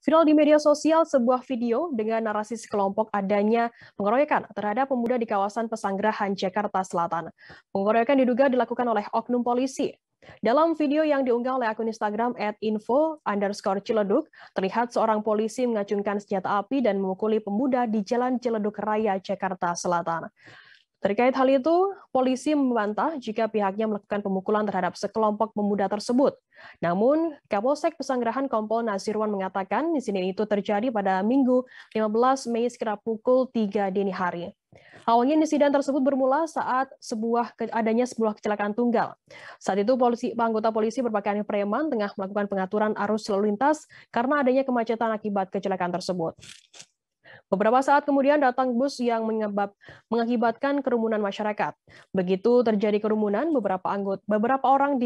Viral di media sosial sebuah video dengan narasi sekelompok adanya pengeroyokan terhadap pemuda di kawasan Pesanggerahan, Jakarta Selatan. Pengeroyokan diduga dilakukan oleh oknum polisi. Dalam video yang diunggah oleh akun Instagram @info_ciledug, terlihat seorang polisi mengacungkan senjata api dan memukuli pemuda di Jalan Ciledug Raya, Jakarta Selatan. Terkait hal itu, polisi membantah jika pihaknya melakukan pemukulan terhadap sekelompok pemuda tersebut. Namun, Kapolsek Pesanggerahan Kompol Nasirwan mengatakan insiden itu terjadi pada Minggu 15 Mei sekitar pukul 3 dini hari. Awalnya insiden tersebut bermula saat adanya sebuah kecelakaan tunggal. Saat itu anggota polisi berpakaian preman tengah melakukan pengaturan arus lalu lintas karena adanya kemacetan akibat kecelakaan tersebut. Beberapa saat kemudian datang bus yang mengakibatkan kerumunan masyarakat. Begitu terjadi kerumunan, beberapa orang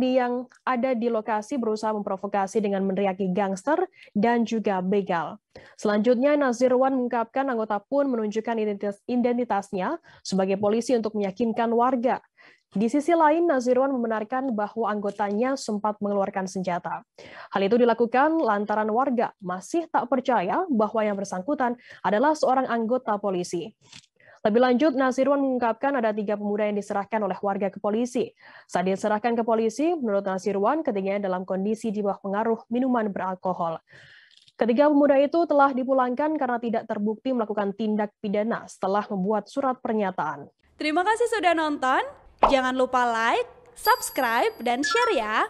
yang ada di lokasi berusaha memprovokasi dengan meneriaki gangster dan juga begal. Selanjutnya, Nazirwan mengungkapkan anggota pun menunjukkan identitasnya sebagai polisi untuk meyakinkan warga. Di sisi lain, Nazirwan membenarkan bahwa anggotanya sempat mengeluarkan senjata. Hal itu dilakukan lantaran warga masih tak percaya bahwa yang bersangkutan adalah seorang anggota polisi. Lebih lanjut, Nazirwan mengungkapkan ada 3 pemuda yang diserahkan oleh warga ke polisi. Saat diserahkan ke polisi, menurut Nazirwan, ketiganya dalam kondisi di bawah pengaruh minuman beralkohol. Ketiga pemuda itu telah dipulangkan karena tidak terbukti melakukan tindak pidana setelah membuat surat pernyataan. Terima kasih sudah nonton. Jangan lupa like, subscribe, dan share ya.